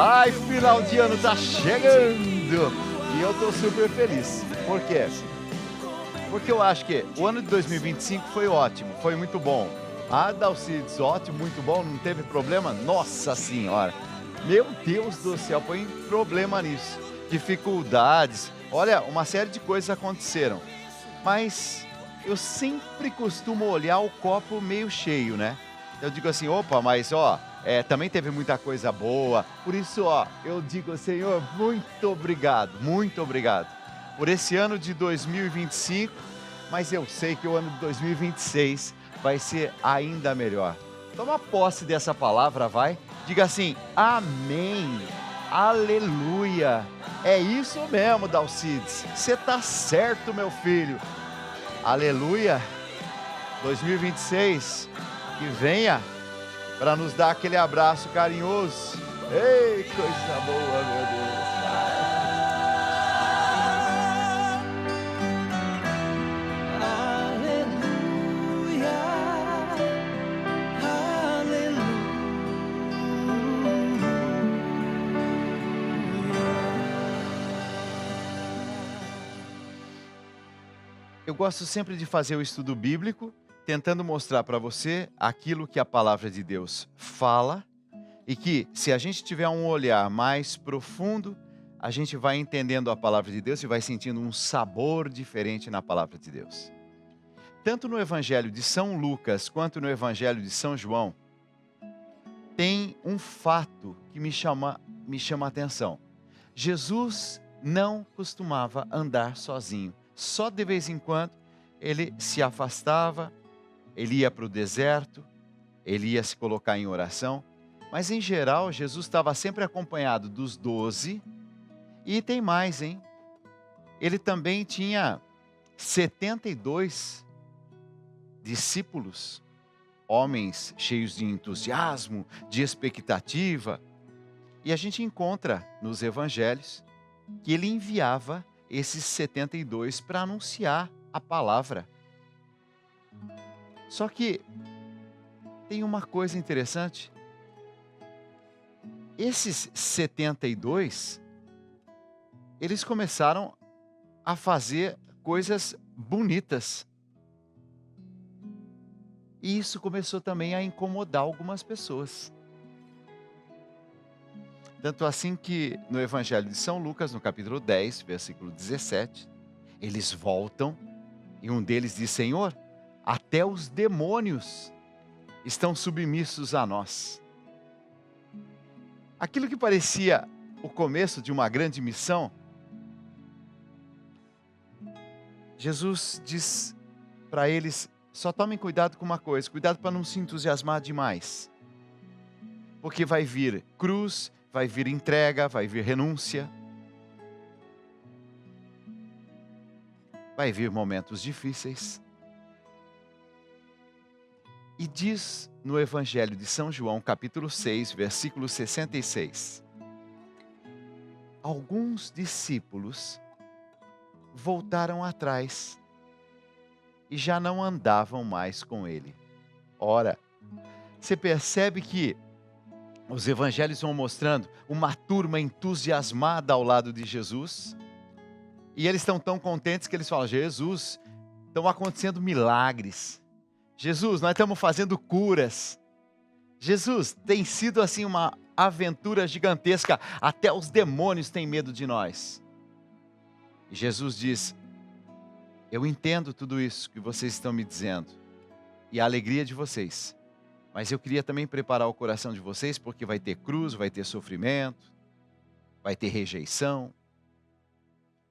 Ai, final de ano tá chegando e eu tô super feliz. Por quê? Porque eu acho que o ano de 2025 foi ótimo, foi muito bom. Ah, Dalcides, ótimo, muito bom, não teve problema? Nossa Senhora! Meu Deus do céu, põe problema nisso. Dificuldades, olha, uma série de coisas aconteceram. Mas eu sempre costumo olhar o copo meio cheio, né? Eu digo assim, opa, mas ó, também teve muita coisa boa. Por isso, ó, eu digo, Senhor, muito obrigado por esse ano de 2025, mas eu sei que o ano de 2026 vai ser ainda melhor. Toma posse dessa palavra, vai. Diga assim, amém, aleluia. É isso mesmo, Dalcides. Você tá certo, meu filho. Aleluia. 2026, que venha para nos dar aquele abraço carinhoso. Ei, coisa boa, meu Deus. Eu gosto sempre de fazer o estudo bíblico, tentando mostrar para você aquilo que a palavra de Deus fala e que, se a gente tiver um olhar mais profundo, a gente vai entendendo a palavra de Deus e vai sentindo um sabor diferente na palavra de Deus. Tanto no Evangelho de São Lucas quanto no Evangelho de São João, tem um fato que me chama a atenção. Jesus não costumava andar sozinho. Só de vez em quando ele se afastava, ele ia para o deserto, ele ia se colocar em oração. Mas em geral, Jesus estava sempre acompanhado dos 12. E tem mais, hein? Ele também tinha 72 discípulos, homens cheios de entusiasmo, de expectativa. E a gente encontra nos evangelhos que ele enviava esses 72 para anunciar a palavra. Só que tem uma coisa interessante. Esses 72, eles começaram a fazer coisas bonitas. E isso começou também a incomodar algumas pessoas. Tanto assim que no Evangelho de São Lucas, no capítulo 10, versículo 17, eles voltam e um deles diz, Senhor, até os demônios estão submissos a nós. Aquilo que parecia o começo de uma grande missão, Jesus diz para eles, só tomem cuidado com uma coisa, cuidado para não se entusiasmar demais. Porque vai vir cruz, vai vir entrega, vai vir renúncia. Vai vir momentos difíceis. E diz no Evangelho de São João, capítulo 6, versículo 66. Alguns discípulos voltaram atrás e já não andavam mais com ele. Ora, você percebe que os evangelhos vão mostrando uma turma entusiasmada ao lado de Jesus. E eles estão tão contentes que eles falam, Jesus, estão acontecendo milagres. Jesus, nós estamos fazendo curas. Jesus, tem sido assim uma aventura gigantesca. Até os demônios têm medo de nós. E Jesus diz, eu entendo tudo isso que vocês estão me dizendo. E a alegria de vocês. Mas eu queria também preparar o coração de vocês, porque vai ter cruz, vai ter sofrimento, vai ter rejeição.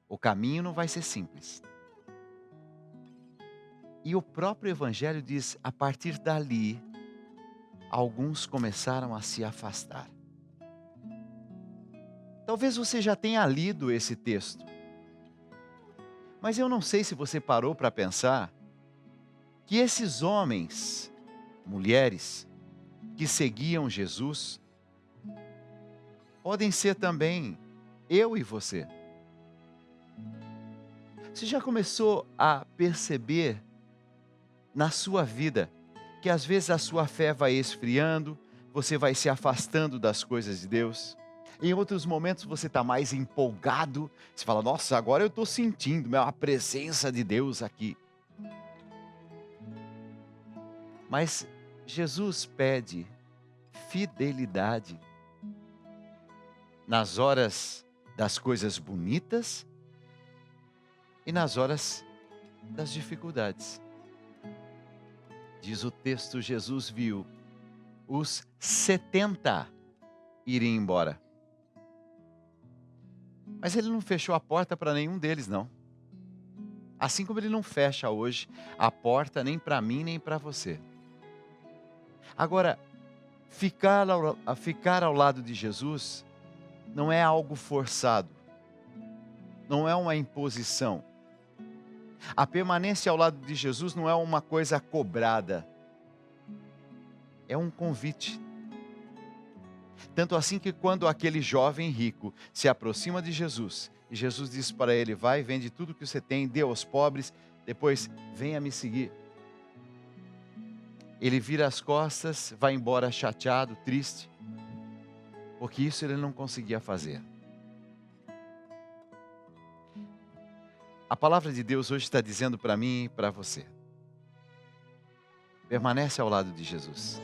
O caminho não vai ser simples. E o próprio Evangelho diz, a partir dali, alguns começaram a se afastar. Talvez você já tenha lido esse texto. Mas eu não sei se você parou para pensar que esses homens, mulheres, que seguiam Jesus, podem ser também eu e você. Você já começou a perceber na sua vida que às vezes a sua fé vai esfriando, você vai se afastando das coisas de Deus? Em outros momentos você está mais empolgado. Você fala, nossa, agora eu estou sentindo a presença de Deus aqui. Mas Jesus pede fidelidade nas horas das coisas bonitas e nas horas das dificuldades. Diz o texto, Jesus viu os 70 irem embora. Mas ele não fechou a porta para nenhum deles, não. Assim como ele não fecha hoje a porta nem para mim, nem para você. Agora, ficar ao lado de Jesus não é algo forçado. Não é uma imposição. A permanência ao lado de Jesus não é uma coisa cobrada. É um convite. Tanto assim que quando aquele jovem rico se aproxima de Jesus, e Jesus diz para ele, vai, vende tudo que você tem, dê aos pobres, depois venha me seguir. Ele vira as costas, vai embora chateado, triste, porque isso ele não conseguia fazer. A palavra de Deus hoje está dizendo para mim e para você. Permanece ao lado de Jesus.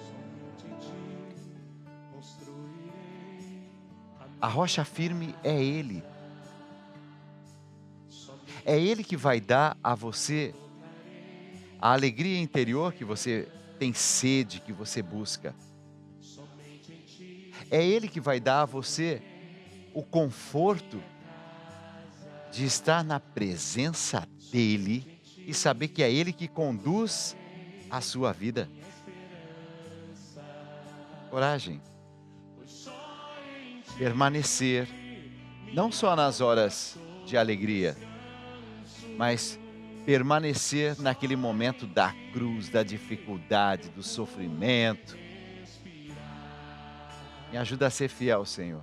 A rocha firme é Ele. É Ele que vai dar a você a alegria interior que você tem sede, que você busca. É Ele que vai dar a você o conforto de estar na presença dEle e saber que é Ele que conduz a sua vida. Coragem. Permanecer, não só nas horas de alegria, mas permanecer naquele momento da cruz, da dificuldade, do sofrimento. Me ajuda a ser fiel, Senhor.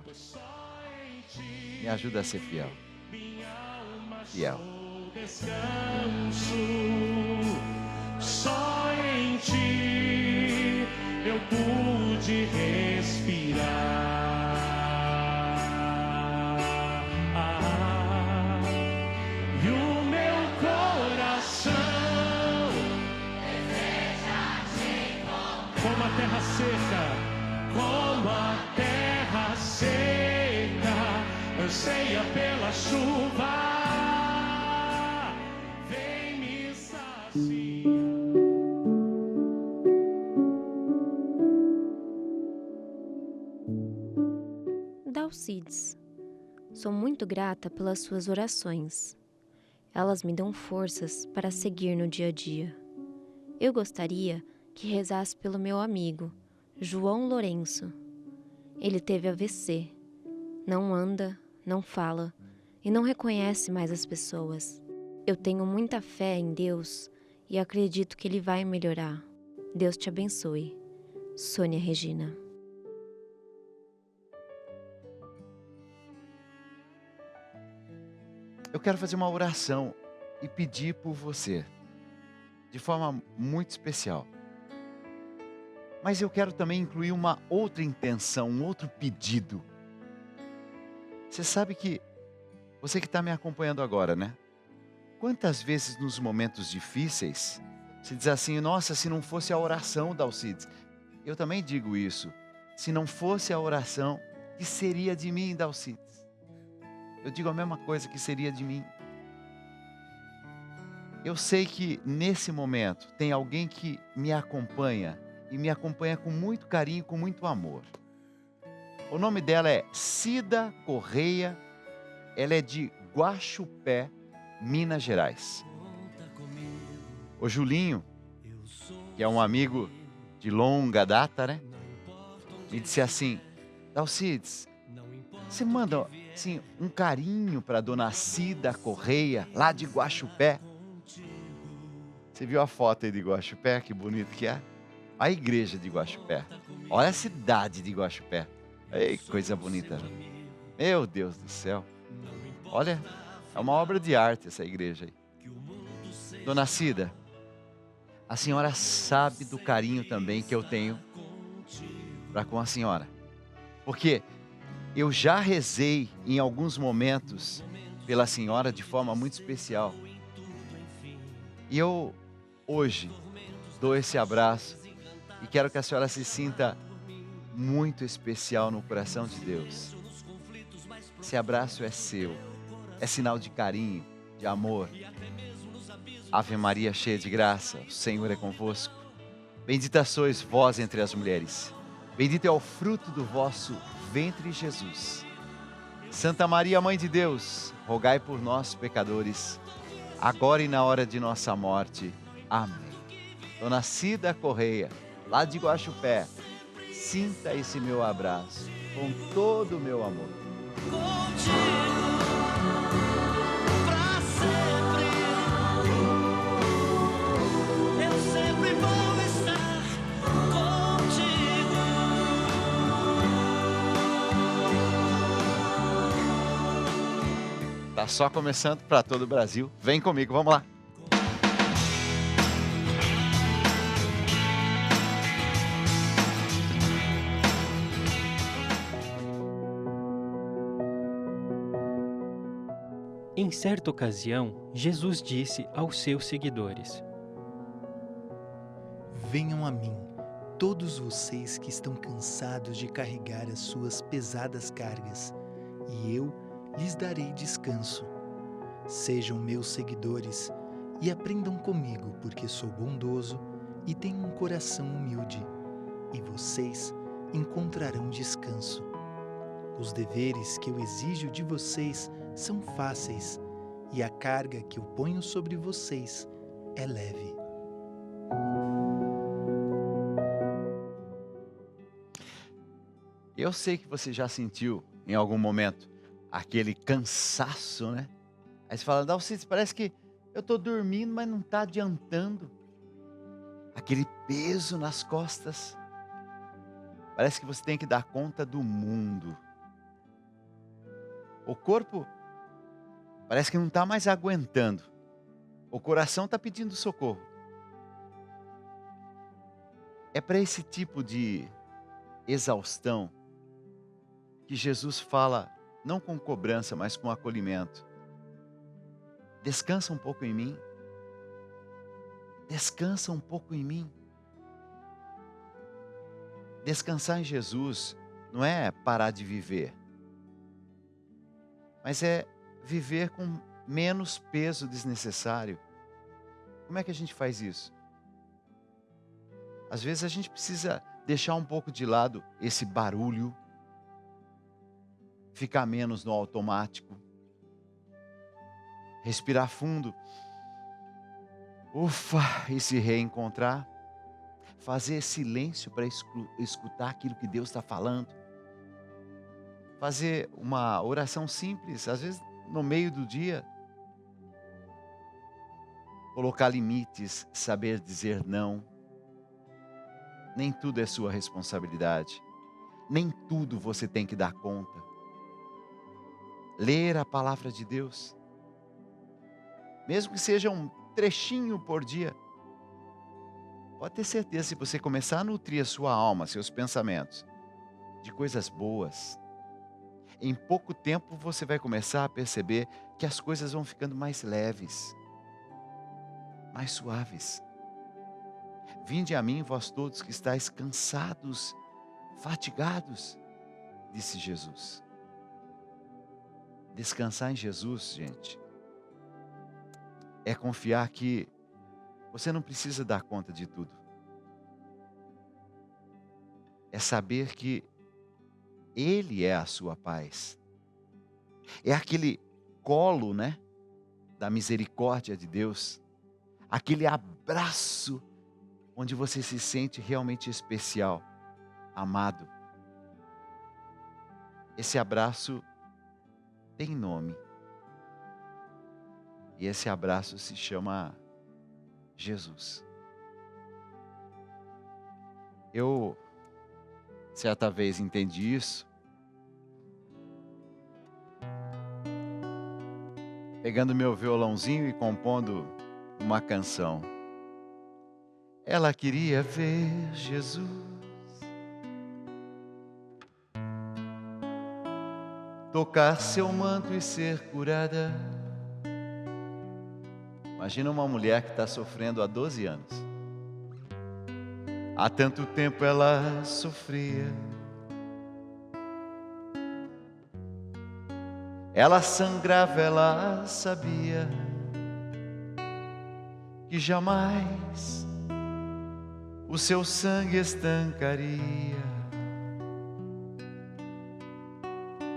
Me ajuda a ser fiel. Fiel. Só em ti eu pude respirar. E o meu coração deseja te encontrar. Como a terra seca, como a terra seca, anseia pela chuva. Dalcides, sou muito grata pelas suas orações. Elas me dão forças para seguir no dia a dia. Eu gostaria que rezasse pelo meu amigo, João Lourenço. Ele teve AVC, não anda, não fala e não reconhece mais as pessoas. Eu tenho muita fé em Deus e acredito que Ele vai melhorar. Deus te abençoe. Sônia Regina. Eu quero fazer uma oração e pedir por você, de forma muito especial. Mas eu quero também incluir uma outra intenção, um outro pedido. Você sabe que, você que está me acompanhando agora, né? Quantas vezes nos momentos difíceis, você diz assim, nossa, se não fosse a oração, Dalcides. Eu também digo isso. Se não fosse a oração, o que seria de mim, Dalcides? Eu digo a mesma coisa, que seria de mim. Eu sei que nesse momento tem alguém que me acompanha e me acompanha com muito carinho, com muito amor. O nome dela é Cida Correia, ela é de Guaxupé, Minas Gerais. O Julinho, que é um amigo de longa data, né? Me disse assim, Dalcides, você manda assim, um carinho para a dona Cida Correia, lá de Guaxupé. Você viu a foto aí de Guaxupé? Que bonito que é. A igreja de Guaxupé. Olha a cidade de Guaxupé. Ei, coisa bonita. Meu Deus do céu. Olha, é uma obra de arte essa igreja aí. Dona Cida, a senhora sabe do carinho também que eu tenho para com a senhora. Porque Eu já rezei em alguns momentos pela senhora de forma muito especial. E eu, hoje, dou esse abraço e quero que a senhora se sinta muito especial no coração de Deus. Esse abraço é seu, é sinal de carinho, de amor. Ave Maria, cheia de graça, o Senhor é convosco. Bendita sois vós entre as mulheres. Bendito é o fruto do vosso ventre, Jesus. Santa Maria, Mãe de Deus, rogai por nós, pecadores, agora e na hora de nossa morte. Amém. Dona Cida Correia, lá de Guaxupé, sinta esse meu abraço com todo o meu amor. Tá só começando para todo o Brasil. Vem comigo, vamos lá. Em certa ocasião, Jesus disse aos seus seguidores: Venham a mim, todos vocês que estão cansados de carregar as suas pesadas cargas, e eu lhes darei descanso. Sejam meus seguidores e aprendam comigo, porque sou bondoso e tenho um coração humilde, e vocês encontrarão descanso. Os deveres que eu exijo de vocês são fáceis, e a carga que eu ponho sobre vocês é leve. Eu sei que você já sentiu em algum momento aquele cansaço, né? Aí você fala, Dalcides, parece que eu estou dormindo, mas não está adiantando. Aquele peso nas costas. Parece que você tem que dar conta do mundo. O corpo parece que não está mais aguentando. O coração está pedindo socorro. É para esse tipo de exaustão que Jesus fala, não com cobrança, mas com acolhimento. Descansa um pouco em mim. Descansa um pouco em mim. Descansar em Jesus não é parar de viver, mas é viver com menos peso desnecessário. Como é que a gente faz isso? Às vezes a gente precisa deixar um pouco de lado esse barulho, ficar menos no automático, respirar fundo, e se reencontrar, fazer silêncio para escutar aquilo que Deus está falando, fazer uma oração simples, às vezes no meio do dia, colocar limites, saber dizer não. Nem tudo é sua responsabilidade, nem tudo você tem que dar conta. Ler a palavra de Deus, mesmo que seja um trechinho por dia, pode ter certeza, se você começar a nutrir a sua alma, seus pensamentos, de coisas boas, em pouco tempo você vai começar a perceber que as coisas vão ficando mais leves, mais suaves. Vinde a mim, vós todos que estáis cansados, fatigados, disse Jesus. Descansar em Jesus, gente, é confiar que você não precisa dar conta de tudo. É saber que Ele é a sua paz. É aquele colo, né, da misericórdia de Deus. Aquele abraço onde você se sente realmente especial, amado. Esse abraço tem nome. E esse abraço se chama Jesus. Eu, certa vez, entendi isso, pegando meu violãozinho e compondo uma canção. Ela queria ver Jesus tocar seu manto e ser curada. Imagina uma mulher que está sofrendo há 12 anos. Há tanto tempo ela sofria. Ela sangrava, ela sabia que jamais o seu sangue estancaria.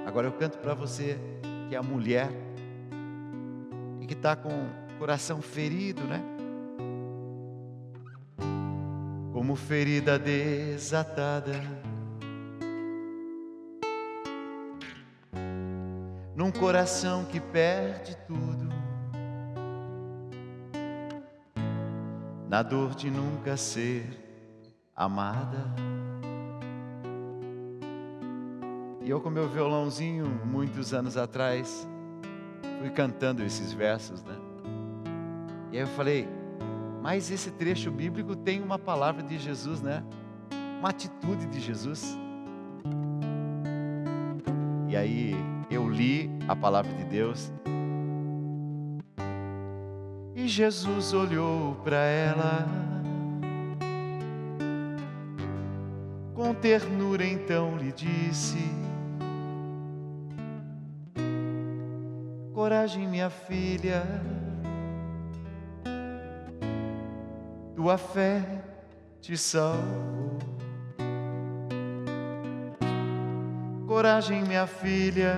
Agora eu canto para você que é a mulher e que está com o coração ferido, né? Como ferida desatada, num coração que perde tudo, na dor de nunca ser amada. E eu com meu violãozinho, muitos anos atrás, fui cantando esses versos, né? E aí eu falei, mas esse trecho bíblico tem uma palavra de Jesus, né? Uma atitude de Jesus. E aí eu li a palavra de Deus. E Jesus olhou para ela com ternura, então lhe disse: coragem, minha filha, tua fé te salvou. Coragem, minha filha,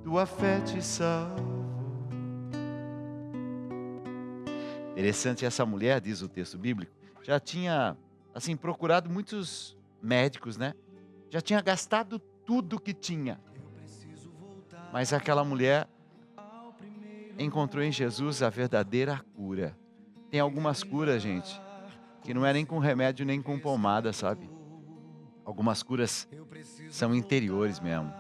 tua fé te salvou. Interessante, essa mulher, diz o texto bíblico, já tinha, assim, procurado muitos médicos, né? Já tinha gastado tudo que tinha. Mas aquela mulher encontrou em Jesus a verdadeira cura. Tem algumas curas, gente, que não é nem com remédio nem com pomada, sabe? Algumas curas são interiores mesmo.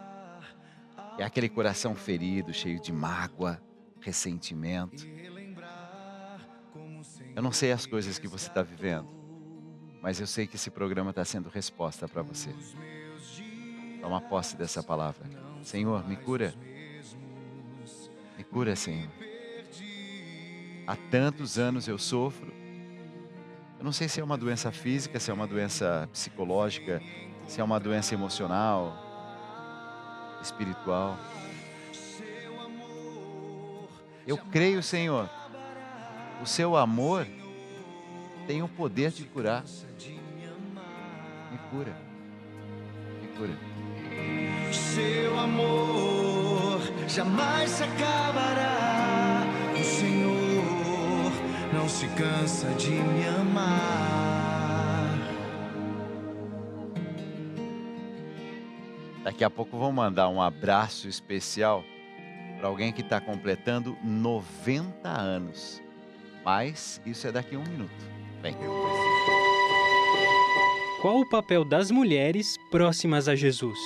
É aquele coração ferido, cheio de mágoa, ressentimento. Eu não sei as coisas que você está vivendo, mas eu sei que esse programa está sendo resposta para você. Toma posse dessa palavra. Senhor, me cura. Me cura, Senhor. Há tantos anos eu sofro. Eu não sei se é uma doença física, se é uma doença psicológica, se é uma doença emocional, espiritual. Eu creio, Senhor, o seu amor tem o poder de curar. Me cura. Me cura. Seu amor jamais se acabará. O Senhor não se cansa de me amar. Daqui a pouco vou mandar um abraço especial para alguém que está completando 90 anos. Mas isso é daqui a 1 minuto. Vem. Qual o papel das mulheres próximas a Jesus?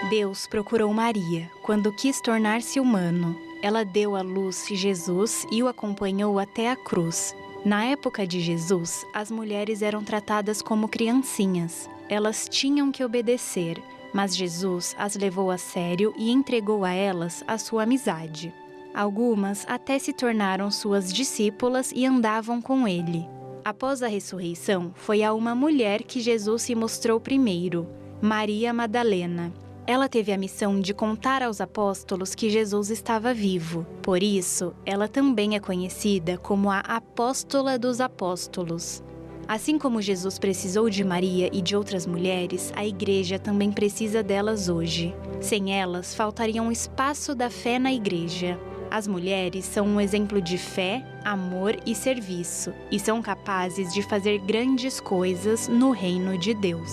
Deus procurou Maria quando quis tornar-se humano. Ela deu à luz Jesus e o acompanhou até a cruz. Na época de Jesus, as mulheres eram tratadas como criancinhas. Elas tinham que obedecer, mas Jesus as levou a sério e entregou a elas a sua amizade. Algumas até se tornaram suas discípulas e andavam com ele. Após a ressurreição, foi a uma mulher que Jesus se mostrou primeiro, Maria Madalena. Ela teve a missão de contar aos apóstolos que Jesus estava vivo. Por isso, ela também é conhecida como a apóstola dos apóstolos. Assim como Jesus precisou de Maria e de outras mulheres, a igreja também precisa delas hoje. Sem elas, faltaria um espaço da fé na igreja. As mulheres são um exemplo de fé, amor e serviço, e são capazes de fazer grandes coisas no reino de Deus.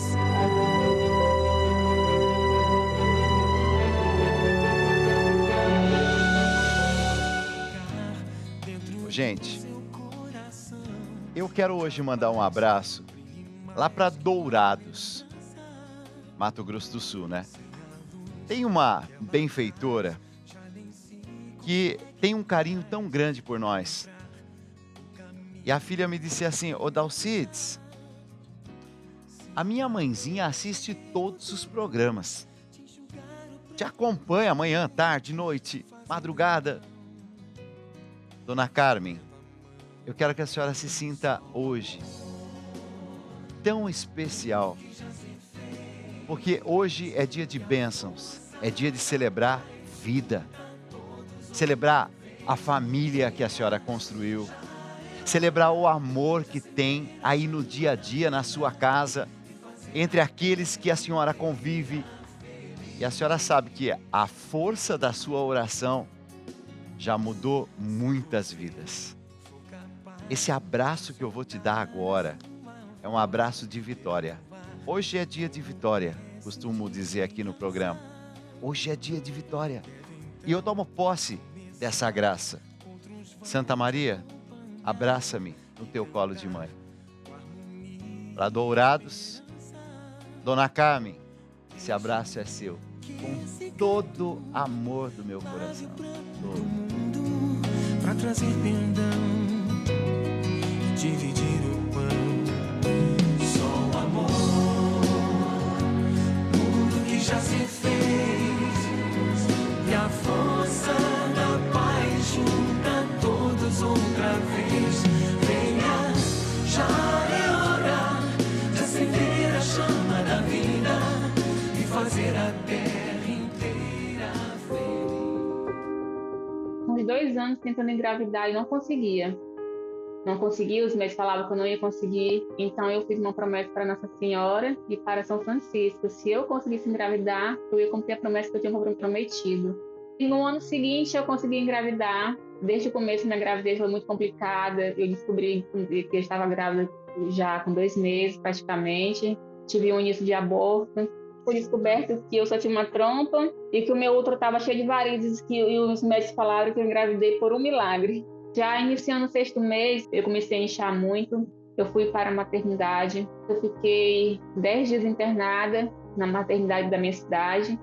Gente, eu quero hoje mandar um abraço lá para Dourados, Mato Grosso do Sul, né? Tem uma benfeitora que tem um carinho tão grande por nós. E a filha me disse assim: ô Dalcides, A minha mãezinha assiste todos os programas. Te acompanha manhã, tarde, noite, madrugada. Dona Carmen, eu quero que a senhora se sinta hoje tão especial. Porque hoje é dia de bênçãos, é dia de celebrar vida. Celebrar a família que a senhora construiu. Celebrar o amor que tem aí no dia a dia, na sua casa, entre aqueles que a senhora convive. E a senhora sabe que a força da sua oração já mudou muitas vidas. Esse abraço que eu vou te dar agora é um abraço de vitória. Hoje é dia de vitória, costumo dizer aqui no programa. Hoje é dia de vitória. E eu tomo posse dessa graça. Santa Maria, abraça-me no teu colo de mãe. Para Dourados, Dona Carmen, esse abraço é seu. Com todo amor do meu coração. Para trazer perdão e dividir o pão. Só o amor, tudo que já se fez. E a força da paz junta todos outra vez. Venha, já é hora de acender a chama da vida e fazer a terra inteira feliz. Uns 2 anos tentando engravidar e não conseguia. Não conseguia, os médicos falavam que eu não ia conseguir. Então eu fiz uma promessa para Nossa Senhora e para São Francisco. Se eu conseguisse engravidar, eu ia cumprir a promessa que eu tinha prometido. E no ano seguinte eu consegui engravidar. Desde o começo minha gravidez foi muito complicada. Eu descobri que eu estava grávida já com 2 meses praticamente. Tive um início de aborto. Foi descoberto que eu só tinha uma trompa e que o meu útero estava cheio de varizes, e os médicos falaram que eu engravidei por um milagre. Já iniciando o 6º mês, eu comecei a inchar muito. Eu fui para a maternidade. Eu fiquei 10 dias internada na maternidade da minha cidade.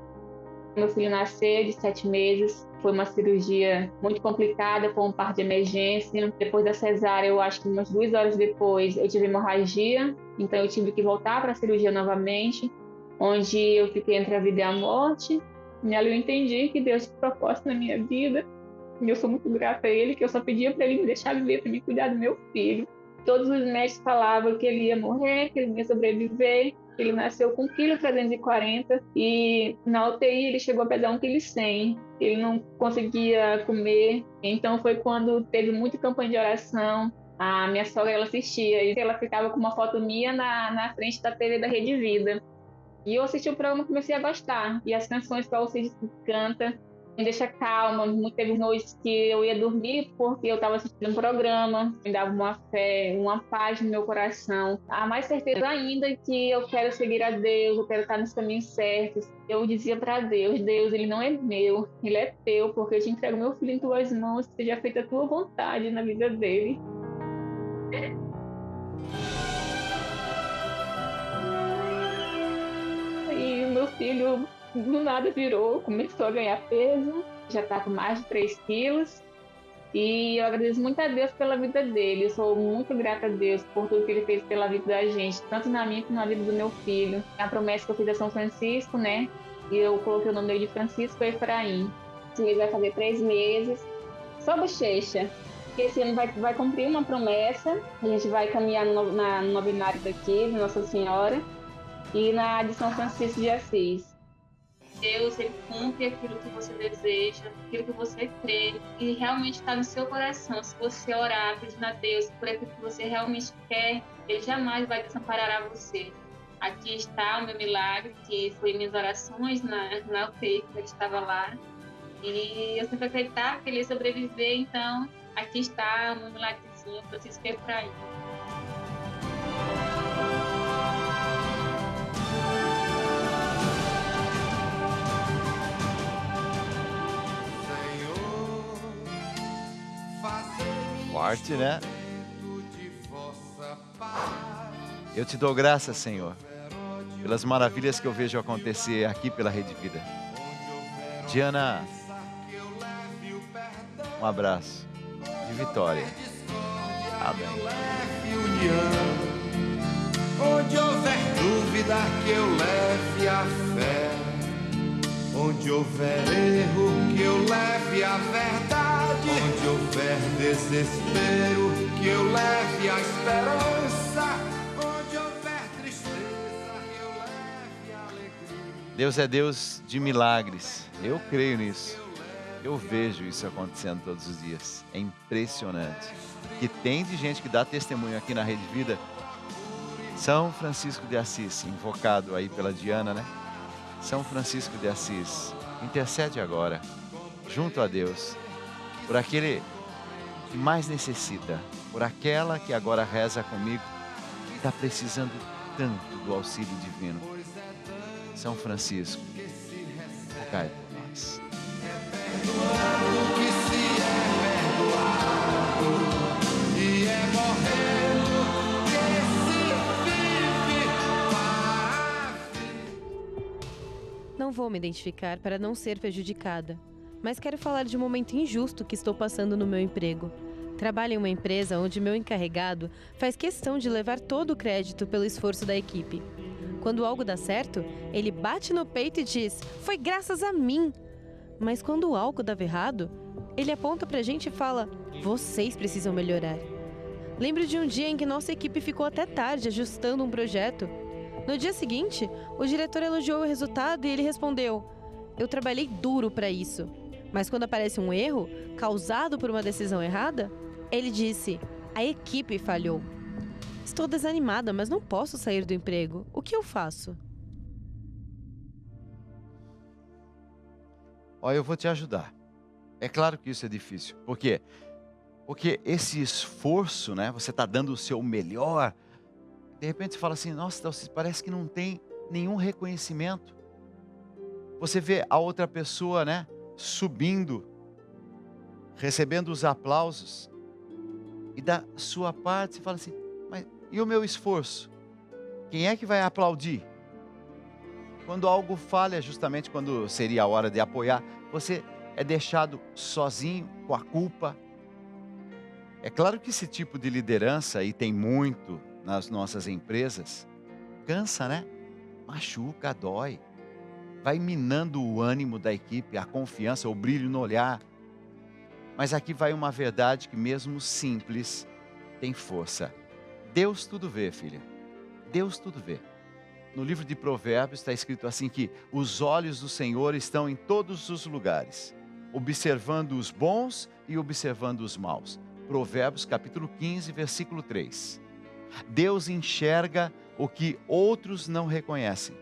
Meu filho nasceu de 7 meses. Foi uma cirurgia muito complicada, foi um parto de emergência. Depois da cesárea, eu acho que umas 2 horas depois, eu tive hemorragia. Então eu tive que voltar para a cirurgia novamente, onde eu fiquei entre a vida e a morte. E ali eu entendi que Deus tinha propósito na minha vida. E eu sou muito grata a Ele, que eu só pedia para Ele me deixar viver, para me cuidar do meu filho. Todos os médicos falavam que ele ia morrer, que ele ia sobreviver. Ele nasceu com 1,340 kg e na UTI ele chegou a pesar 1,100 kg. Ele não conseguia comer. Então foi quando teve muita campanha de oração. A minha sogra, ela assistia e ela ficava com uma foto minha na frente da TV da Rede Vida. E eu assisti o programa e comecei a gostar. E as canções que a Alcides canta me deixa calma. Teve noites que eu ia dormir porque eu estava assistindo um programa. Me dava uma fé, uma paz no meu coração. A mais certeza ainda que eu quero seguir a Deus, eu quero estar nos caminhos certos. Eu dizia para Deus, Deus, Ele não é meu, Ele é teu, porque eu te entrego meu filho em tuas mãos, que seja feita a tua vontade na vida dele. E o meu filho do nada virou, começou a ganhar peso, já está com mais de 3 quilos. E eu agradeço muito a Deus pela vida dele. Eu sou muito grata a Deus por tudo que Ele fez pela vida da gente, tanto na minha como na vida do meu filho. A promessa que eu fiz a São Francisco, né? E eu coloquei o nome dele de Francisco Efraim. Ele vai fazer 3 meses, só bochecha. Esse ano vai cumprir uma promessa. A gente vai caminhar no novenário daqui, de Nossa Senhora, e na de São Francisco de Assis. Deus, Ele cumpre aquilo que você deseja, aquilo que você crê, e realmente está no seu coração. Se você orar, pedindo a Deus por aquilo que você realmente quer, Ele jamais vai desamparar você. Aqui está o meu milagre, que foi minhas orações na UTI, que Ele estava lá. E eu sempre acreditava que Ele ia sobreviver, então aqui está o meu milagrezinho, Francisco Efraim. Forte, né? Eu te dou graças, Senhor, pelas maravilhas que eu vejo acontecer aqui pela Rede Vida. Diana, um abraço de vitória. Amém. Onde houver dúvida, que eu leve a fé. Onde houver erro, que eu leve a verdade. Onde houver desespero, que eu leve a esperança. Onde houver tristeza, que eu leve a alegria. Deus é Deus de milagres. Eu creio nisso. Eu vejo isso acontecendo todos os dias. É impressionante. Que tem de gente que dá testemunho aqui na Rede Vida. São Francisco de Assis, invocado aí pela Diana, né? São Francisco de Assis, intercede agora, junto a Deus, por aquele que mais necessita, por aquela que agora reza comigo e está precisando tanto do auxílio divino. São Francisco, rogai por nós. Perdoado que se é perdoado, e é morrendo que se vive para. Não vou me identificar para não ser prejudicada, mas quero falar de um momento injusto que estou passando no meu emprego. Trabalho em uma empresa onde meu encarregado faz questão de levar todo o crédito pelo esforço da equipe. Quando algo dá certo, ele bate no peito e diz: "Foi graças a mim!" Mas quando algo dava errado, ele aponta pra gente e fala: "Vocês precisam melhorar." Lembro de um dia em que nossa equipe ficou até tarde ajustando um projeto. No dia seguinte, o diretor elogiou o resultado e ele respondeu: "Eu trabalhei duro para isso." Mas quando aparece um erro, causado por uma decisão errada, ele disse: "A equipe falhou." Estou desanimada, mas não posso sair do emprego. O que eu faço? Olha, eu vou te ajudar. É claro que isso é difícil. Por quê? Porque esse esforço, né? Você está dando o seu melhor. De repente você fala assim: nossa, parece que não tem nenhum reconhecimento. Você vê a outra pessoa, né? Subindo, recebendo os aplausos. E da sua parte você fala assim: mas e o meu esforço? Quem é que vai aplaudir? Quando algo falha, justamente quando seria a hora de apoiar, você é deixado sozinho, com a culpa. É claro que esse tipo de liderança, e tem muito nas nossas empresas, cansa, né? Machuca, dói. Vai minando o ânimo da equipe, a confiança, o brilho no olhar. Mas aqui vai uma verdade que mesmo simples tem força. Deus tudo vê, filha. Deus tudo vê. No livro de Provérbios está escrito assim que os olhos do Senhor estão em todos os lugares, observando os bons e observando os maus. Provérbios capítulo 15, versículo 3. Deus enxerga o que outros não reconhecem.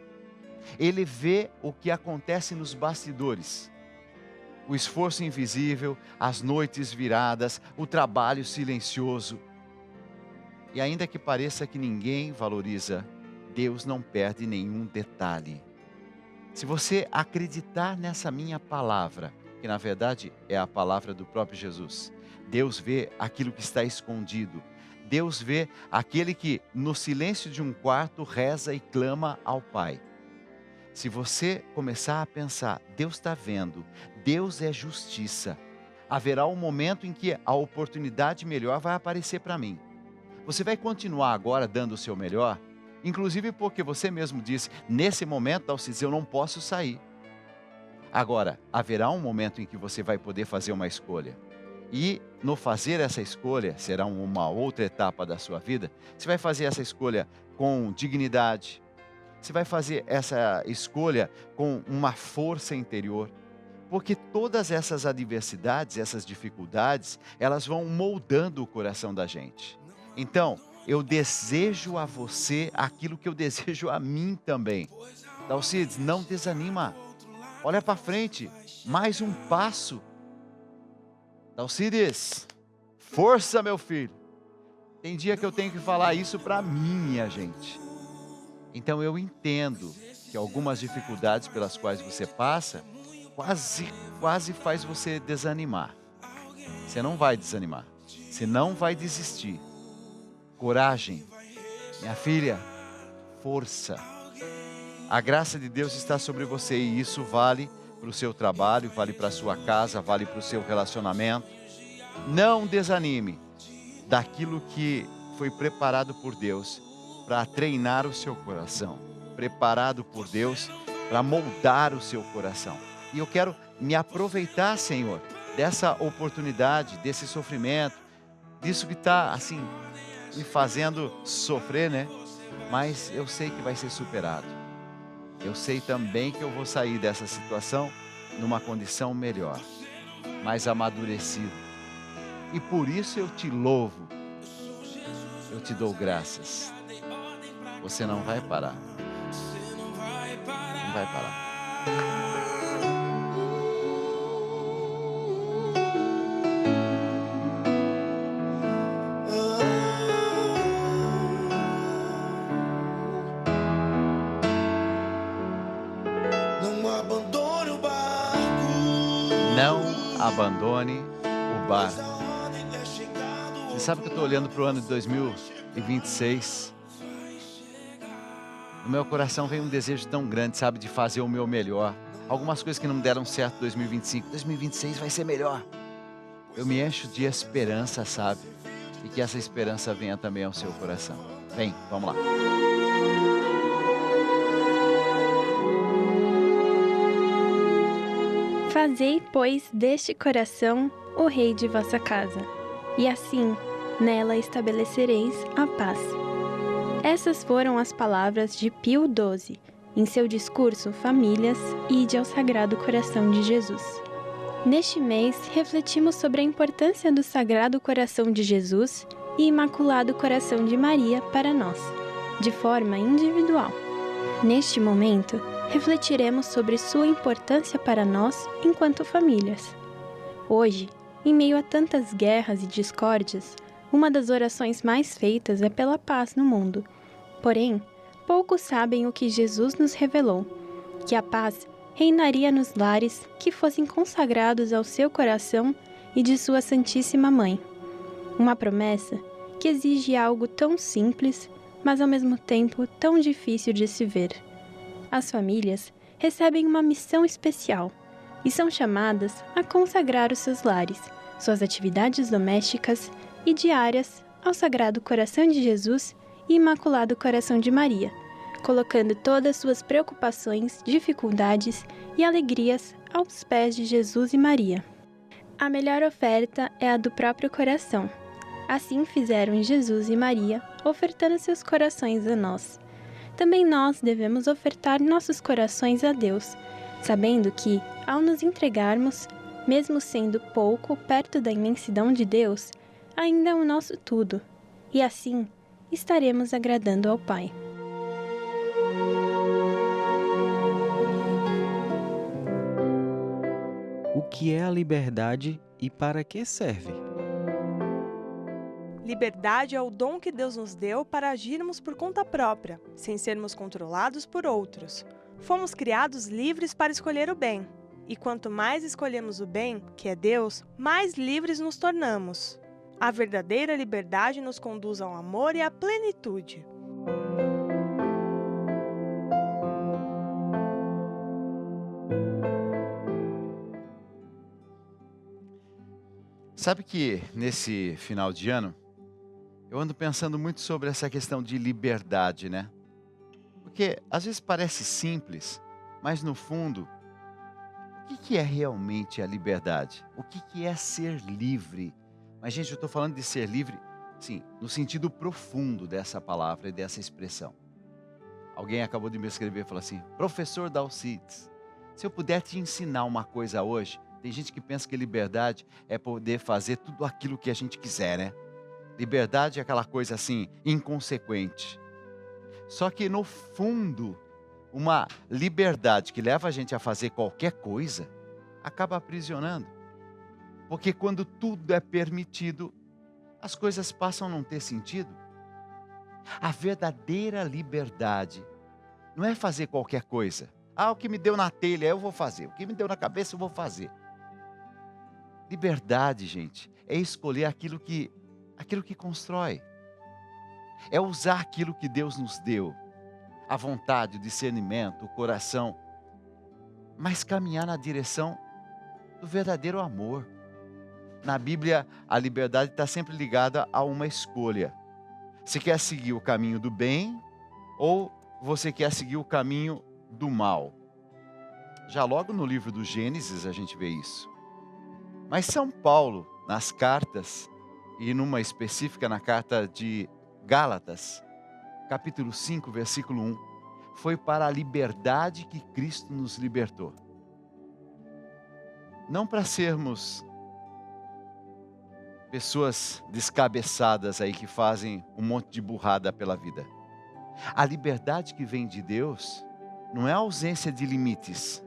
Ele vê o que acontece nos bastidores. O esforço invisível, as noites viradas, o trabalho silencioso. E ainda que pareça que ninguém valoriza, Deus não perde nenhum detalhe. Se você acreditar nessa minha palavra, que na verdade é a palavra do próprio Jesus, Deus vê aquilo que está escondido. Deus vê aquele que no silêncio de um quarto reza e clama ao Pai. Se você começar a pensar: Deus está vendo, Deus é justiça, haverá um momento em que a oportunidade melhor vai aparecer para mim. Você vai continuar agora dando o seu melhor? Inclusive porque você mesmo disse: nesse momento, Alcides, eu não posso sair. Agora, haverá um momento em que você vai poder fazer uma escolha. E no fazer essa escolha, será uma outra etapa da sua vida, você vai fazer essa escolha com dignidade, você vai fazer essa escolha com uma força interior, porque todas essas adversidades, essas dificuldades, elas vão moldando o coração da gente. Então, eu desejo a você aquilo que eu desejo a mim também. Alcides, não desanima. Olha para frente, mais um passo. Alcides, força, meu filho. Tem dia que eu tenho que falar isso para mim, minha gente. Então eu entendo que algumas dificuldades pelas quais você passa, quase faz você desanimar. Você não vai desanimar. Você não vai desistir. Coragem, minha filha, força. A graça de Deus está sobre você e isso vale para o seu trabalho, vale para a sua casa, vale para o seu relacionamento. Não desanime daquilo que foi preparado por Deus para treinar o seu coração. preparado por Deus para moldar o seu coração. E eu quero me aproveitar, Senhor, dessa oportunidade, desse sofrimento, disso que está, assim, me fazendo sofrer, né? Mas eu sei que vai ser superado. Eu sei também que eu vou sair dessa situação numa condição melhor, mais amadurecido. E por isso eu te louvo, eu te dou graças. Você não vai parar. Não vai parar. Não abandone o barco. Você sabe que eu estou olhando para o ano de 2026. No meu coração vem um desejo tão grande, sabe, de fazer o meu melhor. Algumas coisas que não deram certo em 2025, 2026 vai ser melhor. Eu me encho de esperança, sabe? E que essa esperança venha também ao seu coração. Vem, vamos lá. Fazei, pois, deste coração o rei de vossa casa, e assim nela estabelecereis a paz. Essas foram as palavras de Pio XII, em seu discurso Famílias, Ide ao Sagrado Coração de Jesus. Neste mês, refletimos sobre a importância do Sagrado Coração de Jesus e Imaculado Coração de Maria para nós, de forma individual. Neste momento, refletiremos sobre sua importância para nós enquanto famílias. Hoje, em meio a tantas guerras e discórdias, uma das orações mais feitas é pela paz no mundo. Porém, poucos sabem o que Jesus nos revelou, que a paz reinaria nos lares que fossem consagrados ao seu coração e de sua Santíssima Mãe. Uma promessa que exige algo tão simples, mas ao mesmo tempo tão difícil de se ver. As famílias recebem uma missão especial e são chamadas a consagrar os seus lares, suas atividades domésticas e diárias ao Sagrado Coração de Jesus e Imaculado Coração de Maria, colocando todas suas preocupações, dificuldades e alegrias aos pés de Jesus e Maria. A melhor oferta é a do próprio coração. Assim fizeram Jesus e Maria, ofertando seus corações a nós. Também nós devemos ofertar nossos corações a Deus, sabendo que, ao nos entregarmos, mesmo sendo pouco perto da imensidão de Deus, ainda é o nosso tudo, e assim estaremos agradando ao Pai. O que é a liberdade e para que serve? Liberdade é o dom que Deus nos deu para agirmos por conta própria, sem sermos controlados por outros. Fomos criados livres para escolher o bem. E quanto mais escolhemos o bem, que é Deus, mais livres nos tornamos. A verdadeira liberdade nos conduz ao amor e à plenitude. Sabe que nesse final de ano, eu ando pensando muito sobre essa questão de liberdade, né? Porque às vezes parece simples, mas no fundo, o que é realmente a liberdade? O que é ser livre? Mas, gente, eu estou falando de ser livre, sim, no sentido profundo dessa palavra e dessa expressão. Alguém acabou de me escrever e falou assim: professor Dalcides, se eu puder te ensinar uma coisa hoje, tem gente que pensa que liberdade é poder fazer tudo aquilo que a gente quiser, né? Liberdade é aquela coisa assim, inconsequente. Só que no fundo, uma liberdade que leva a gente a fazer qualquer coisa, acaba aprisionando. Porque quando tudo é permitido, as coisas passam a não ter sentido. A verdadeira liberdade não é fazer qualquer coisa. Ah, o que me deu na telha eu vou fazer. O que me deu na cabeça eu vou fazer. Liberdade, gente, é escolher aquilo que constrói. É usar aquilo que Deus nos deu. A vontade, o discernimento, o coração. Mas caminhar na direção do verdadeiro amor. Na Bíblia, a liberdade está sempre ligada a uma escolha. Você quer seguir o caminho do bem ou você quer seguir o caminho do mal. Já logo no livro do Gênesis a gente vê isso. Mas São Paulo, nas cartas, e numa específica na carta de Gálatas, capítulo 5, versículo 1, foi para a liberdade que Cristo nos libertou. Não para sermos pessoas descabeçadas aí que fazem um monte de burrada pela vida. A liberdade que vem de Deus não é a ausência de limites,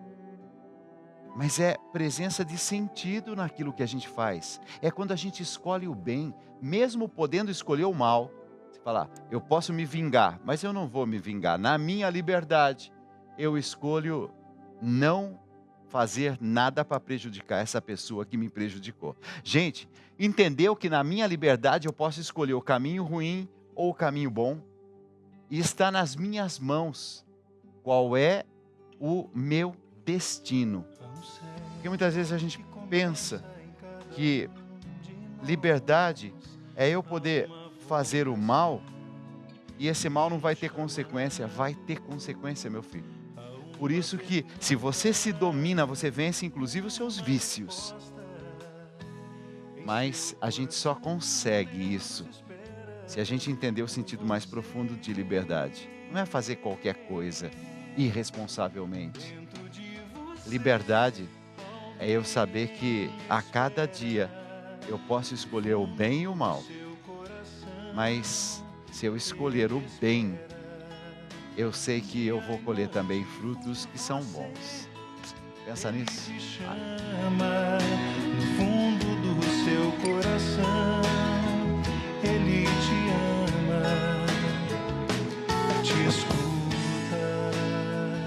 mas é presença de sentido naquilo que a gente faz. É quando a gente escolhe o bem, mesmo podendo escolher o mal. Você fala, eu posso me vingar, mas eu não vou me vingar. Na minha liberdade, eu escolho não fazer nada para prejudicar essa pessoa que me prejudicou. Gente, entendeu que na minha liberdade eu posso escolher o caminho ruim ou o caminho bom? E está nas minhas mãos qual é o meu destino. Porque muitas vezes a gente pensa que liberdade é eu poder fazer o mal e esse mal não vai ter consequência. Vai ter consequência, meu filho. Por isso que se você se domina, você vence inclusive os seus vícios. Mas a gente só consegue isso se a gente entender o sentido mais profundo de liberdade. Não é fazer qualquer coisa irresponsavelmente. Liberdade é eu saber que a cada dia eu posso escolher o bem e o mal. Mas se eu escolher o bem, eu sei que eu vou colher também frutos que são bons. Pensa nisso. No fundo do seu coração, Ele te ama, te escuta.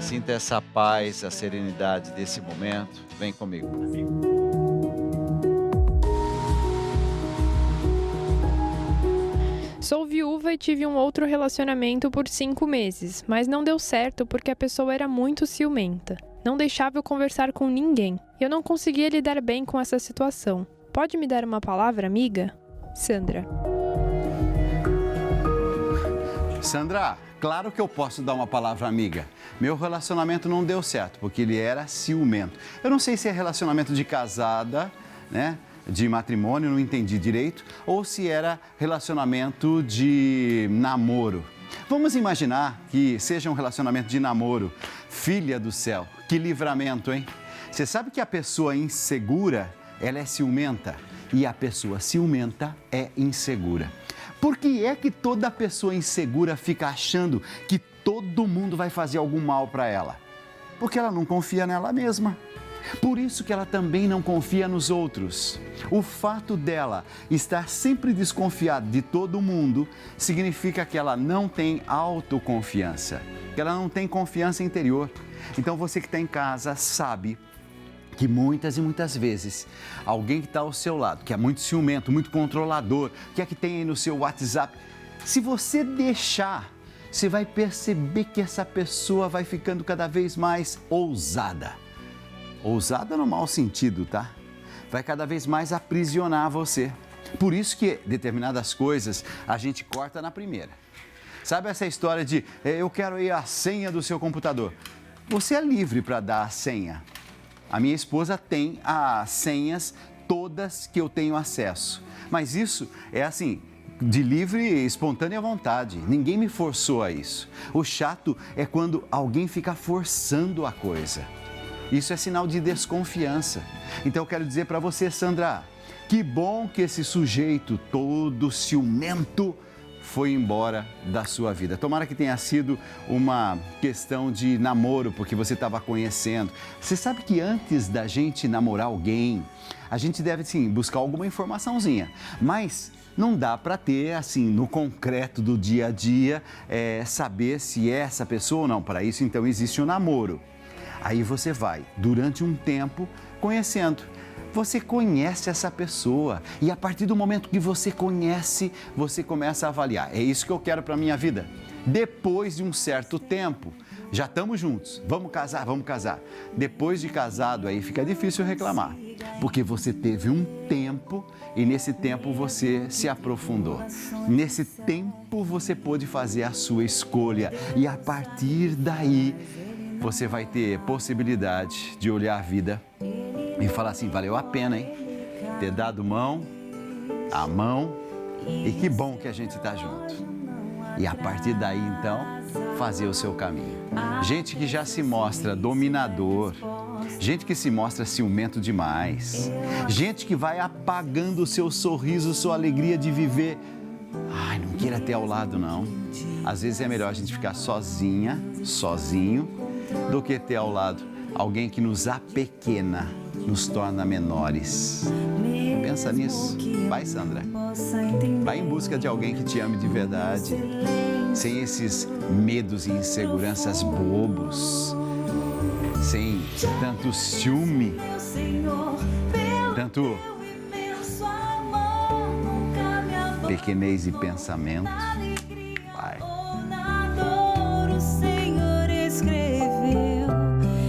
Sinta essa paz, a serenidade desse momento. Vem comigo. Sou viúva e tive um outro relacionamento por 5 meses, mas não deu certo porque a pessoa era muito ciumenta. Não deixava eu conversar com ninguém. Eu não conseguia lidar bem com essa situação. Pode me dar uma palavra, amiga? Sandra. Sandra, claro que eu posso dar uma palavra amiga. Meu relacionamento não deu certo, porque ele era ciumento. Eu não sei se é relacionamento de casada, né? De matrimônio, não entendi direito, ou se era relacionamento de namoro. Vamos imaginar que seja um relacionamento de namoro. Filha do céu, que livramento, hein? Você sabe que a pessoa insegura, ela é ciumenta, e a pessoa ciumenta é insegura. Por que é que toda pessoa insegura fica achando que todo mundo vai fazer algum mal para ela? Porque ela não confia nela mesma. Por isso que ela também não confia nos outros. O fato dela estar sempre desconfiada de todo mundo significa que ela não tem autoconfiança, que ela não tem confiança interior. Então você que está em casa sabe que muitas e muitas vezes alguém que está ao seu lado, que é muito ciumento, muito controlador, que tem aí no seu WhatsApp, se você deixar, você vai perceber que essa pessoa vai ficando cada vez mais ousada. Ousada no mau sentido, tá? Vai cada vez mais aprisionar você. Por isso que determinadas coisas a gente corta na primeira. Sabe essa história de eu quero ir a senha do seu computador? Você é livre para dar a senha. A minha esposa tem as senhas todas que eu tenho acesso. Mas isso é assim, de livre e espontânea vontade. Ninguém me forçou a isso. O chato é quando alguém fica forçando a coisa. Isso é sinal de desconfiança. Então eu quero dizer para você, Sandra, que bom que esse sujeito todo ciumento foi embora da sua vida. Tomara que tenha sido uma questão de namoro, porque você estava conhecendo. Você sabe que antes da gente namorar alguém, a gente deve, sim, buscar alguma informaçãozinha. Mas não dá para ter, assim, no concreto do dia a dia, saber se é essa pessoa ou não. Para isso, então, existe o namoro. Aí você vai, durante um tempo, conhecendo. Você conhece essa pessoa e a partir do momento que você conhece, você começa a avaliar. É isso que eu quero para a minha vida. Depois de um certo tempo, já estamos juntos, vamos casar, vamos casar. Depois de casado, aí fica difícil reclamar, porque você teve um tempo e nesse tempo você se aprofundou. Nesse tempo você pôde fazer a sua escolha e a partir daí você vai ter possibilidade de olhar a vida e falar assim, valeu a pena, hein? Ter dado a mão e que bom que a gente está junto. E a partir daí, então, fazer o seu caminho. Gente que já se mostra dominador, gente que se mostra ciumento demais, gente que vai apagando o seu sorriso, sua alegria de viver. Ai, não queira ter ao lado, não. Às vezes é melhor a gente ficar sozinho, do que ter ao lado alguém que nos apequena, nos torna menores. Pensa nisso. Vai, Sandra. Vai em busca de alguém que te ame de verdade, sem esses medos e inseguranças bobos, sem tanto ciúme, tanto pequenez e pensamento. Vai. O Senhor escreveu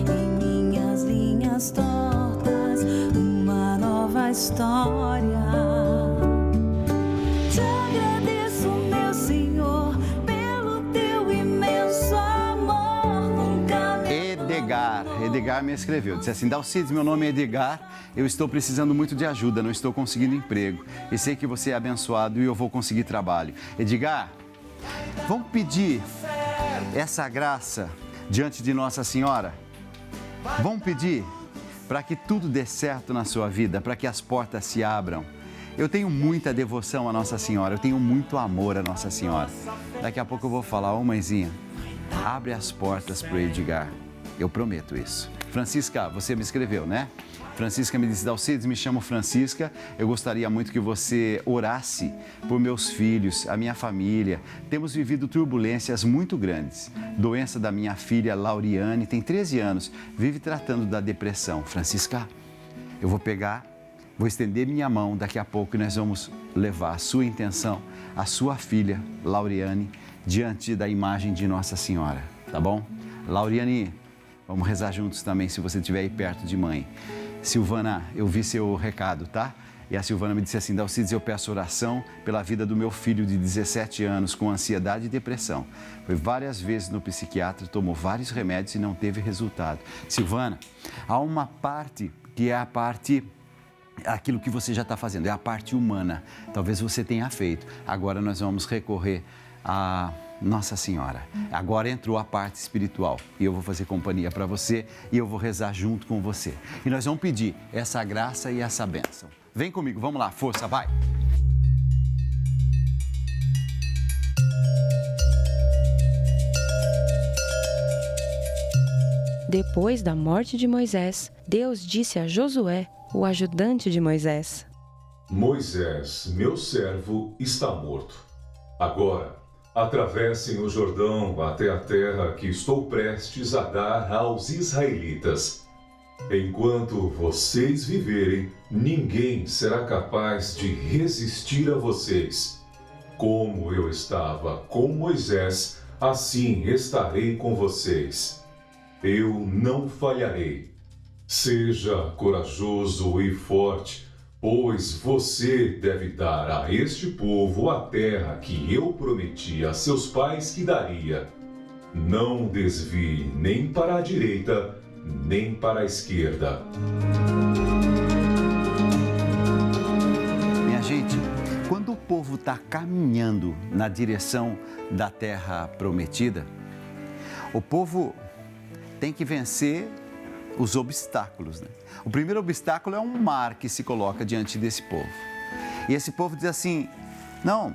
em minhas linhas tortas uma nova história. Te agradeço, meu Senhor, pelo teu imenso amor. Nunca me... Edgar me escreveu, disse assim, Dalcides, meu nome é Edgar, eu estou precisando muito de ajuda, não estou conseguindo emprego e sei que você é abençoado e eu vou conseguir trabalho. Edgar, vamos pedir essa graça diante de Nossa Senhora? Vamos pedir para que tudo dê certo na sua vida, para que as portas se abram. Eu tenho muita devoção à Nossa Senhora, eu tenho muito amor à Nossa Senhora. Daqui a pouco eu vou falar, mãezinha, abre as portas para o Edgar. Eu prometo isso. Francisca, você me escreveu, né? Francisca me disse, Dalcides, me chamo Francisca, eu gostaria muito que você orasse por meus filhos, a minha família. Temos vivido turbulências muito grandes. Doença da minha filha, Lauriane, tem 13 anos, vive tratando da depressão. Francisca, eu vou estender minha mão daqui a pouco e nós vamos levar a sua intenção, a sua filha, Lauriane, diante da imagem de Nossa Senhora, tá bom? Lauriane, vamos rezar juntos também, se você estiver aí perto de mãe. Silvana, eu vi seu recado, tá? E a Silvana me disse assim, Dalcides, eu peço oração pela vida do meu filho de 17 anos com ansiedade e depressão. Foi várias vezes no psiquiatra, tomou vários remédios e não teve resultado. Silvana, há uma parte que é a parte, aquilo que você já está fazendo, é a parte humana. Talvez você tenha feito. Agora nós vamos recorrer a Nossa Senhora. Agora entrou a parte espiritual e eu vou fazer companhia para você e eu vou rezar junto com você. E nós vamos pedir essa graça e essa bênção. Vem comigo, vamos lá, força, vai! Depois da morte de Moisés, Deus disse a Josué, o ajudante de Moisés: Moisés, meu servo, está morto. Agora, atravessem o Jordão até a terra que estou prestes a dar aos israelitas. Enquanto vocês viverem, ninguém será capaz de resistir a vocês. Como eu estava com Moisés, assim estarei com vocês. Eu não falharei. Seja corajoso e forte, pois você deve dar a este povo a terra que eu prometi a seus pais que daria. Não desvie nem para a direita, nem para a esquerda. Minha gente, quando o povo está caminhando na direção da terra prometida, o povo tem que vencer os obstáculos, né? O primeiro obstáculo é um mar que se coloca diante desse povo. E esse povo diz assim, não,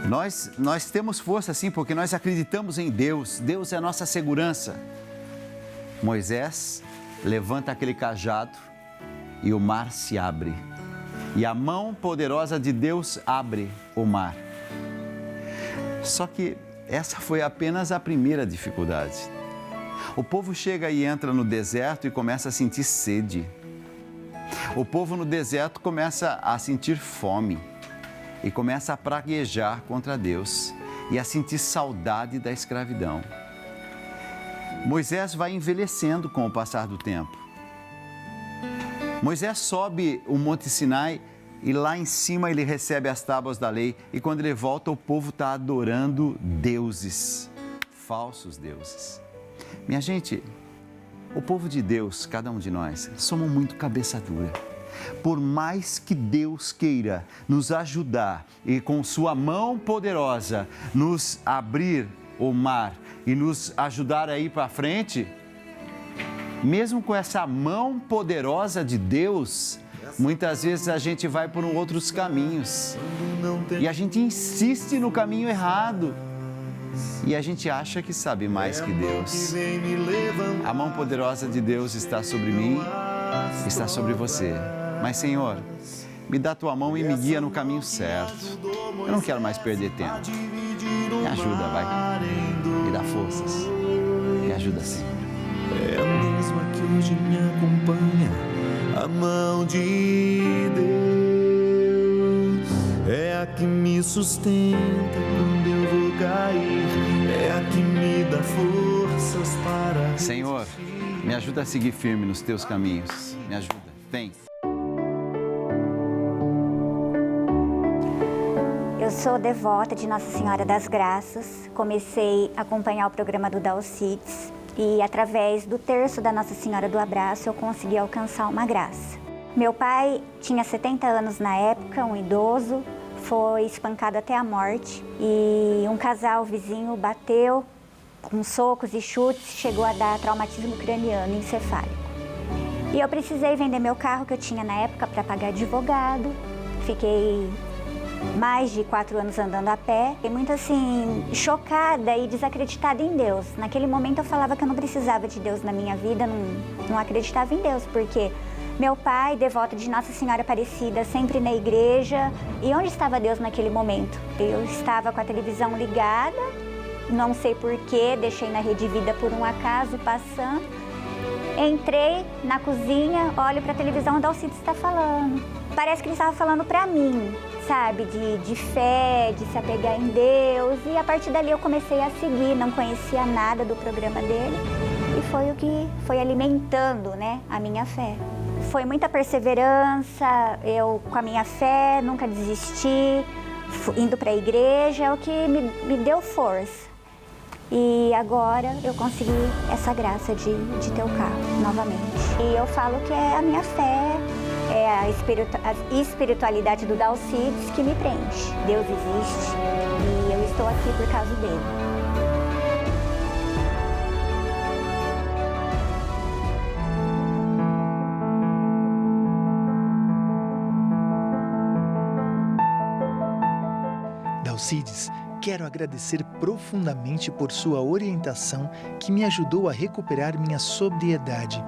nós temos força sim, porque nós acreditamos em Deus, Deus é a nossa segurança. Moisés levanta aquele cajado e o mar se abre. E a mão poderosa de Deus abre o mar. Só que essa foi apenas a primeira dificuldade. O povo chega e entra no deserto e começa a sentir sede. O povo no deserto começa a sentir fome e começa a praguejar contra Deus e a sentir saudade da escravidão. Moisés vai envelhecendo com o passar do tempo. Moisés sobe o Monte Sinai e lá em cima ele recebe as tábuas da lei. E quando ele volta, o povo está adorando deuses, falsos deuses. Minha gente, o povo de Deus, cada um de nós, somos muito cabeça dura. Por mais que Deus queira nos ajudar e com sua mão poderosa nos abrir o mar e nos ajudar a ir para frente, mesmo com essa mão poderosa de Deus, muitas vezes a gente vai por outros caminhos e a gente insiste no caminho errado e a gente acha que sabe mais que Deus. A mão poderosa de Deus está sobre mim, está sobre você. Mas, Senhor, me dá tua mão e me guia no caminho certo. Eu não quero mais perder tempo. Me ajuda, vai. Me dá forças. Me ajuda sempre. É a mesma que hoje me acompanha, a mão de Deus. É a que me sustenta quando eu vou cair. É a que me dá forças para... Senhor, me ajuda a seguir firme nos teus caminhos. Me ajuda. Vem. Eu sou devota de Nossa Senhora das Graças. Comecei a acompanhar o programa do Dalcides e através do terço da Nossa Senhora do Abraço eu consegui alcançar uma graça. Meu pai tinha 70 anos na época, um idoso, foi espancado até a morte e um casal vizinho bateu com socos e chutes, chegou a dar traumatismo craniano encefálico. E eu precisei vender meu carro que eu tinha na época para pagar advogado. Fiquei mais de 4 anos andando a pé. Fiquei muito assim, chocada e desacreditada em Deus. Naquele momento eu falava que eu não precisava de Deus na minha vida, não acreditava em Deus, porque meu pai, devoto de Nossa Senhora Aparecida, sempre na igreja. E onde estava Deus naquele momento? Eu estava com a televisão ligada, não sei porquê, deixei na Rede Vida por um acaso passando. Entrei na cozinha, olho para a televisão, o Dalcides está falando. Parece que ele estava falando para mim, sabe, de fé, de se apegar em Deus. E a partir dali eu comecei a seguir, não conhecia nada do programa dele. E foi o que foi alimentando, né, a minha fé. Foi muita perseverança, eu com a minha fé nunca desisti, indo para a igreja, é o que me deu força. E agora eu consegui essa graça de ter o carro novamente. E eu falo que é a minha fé, é a espiritualidade do Dalcides que me preenche. Deus existe e eu estou aqui por causa dele. Dalcides, quero agradecer profundamente por sua orientação que me ajudou a recuperar minha sobriedade.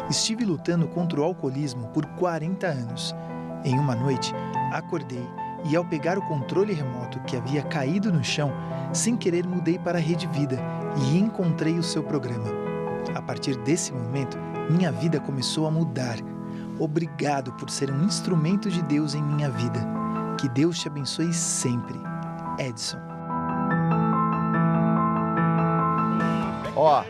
Estive lutando contra o alcoolismo por 40 anos. Em uma noite, acordei e ao pegar o controle remoto que havia caído no chão, sem querer mudei para a Rede Vida e encontrei o seu programa. A partir desse momento, minha vida começou a mudar. Obrigado por ser um instrumento de Deus em minha vida. Que Deus te abençoe sempre. Edson. Ó,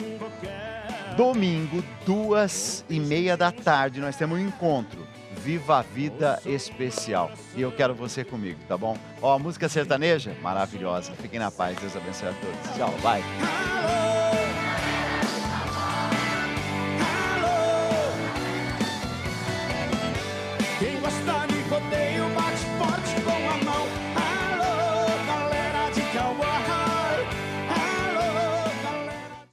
domingo, 2:30 da tarde, nós temos um encontro. Viva a Vida Especial. E eu quero você comigo, tá bom? Ó, música sertaneja, maravilhosa. Fiquem na paz, Deus abençoe a todos. Tchau, vai. Quem gosta de rodeio bate forte com a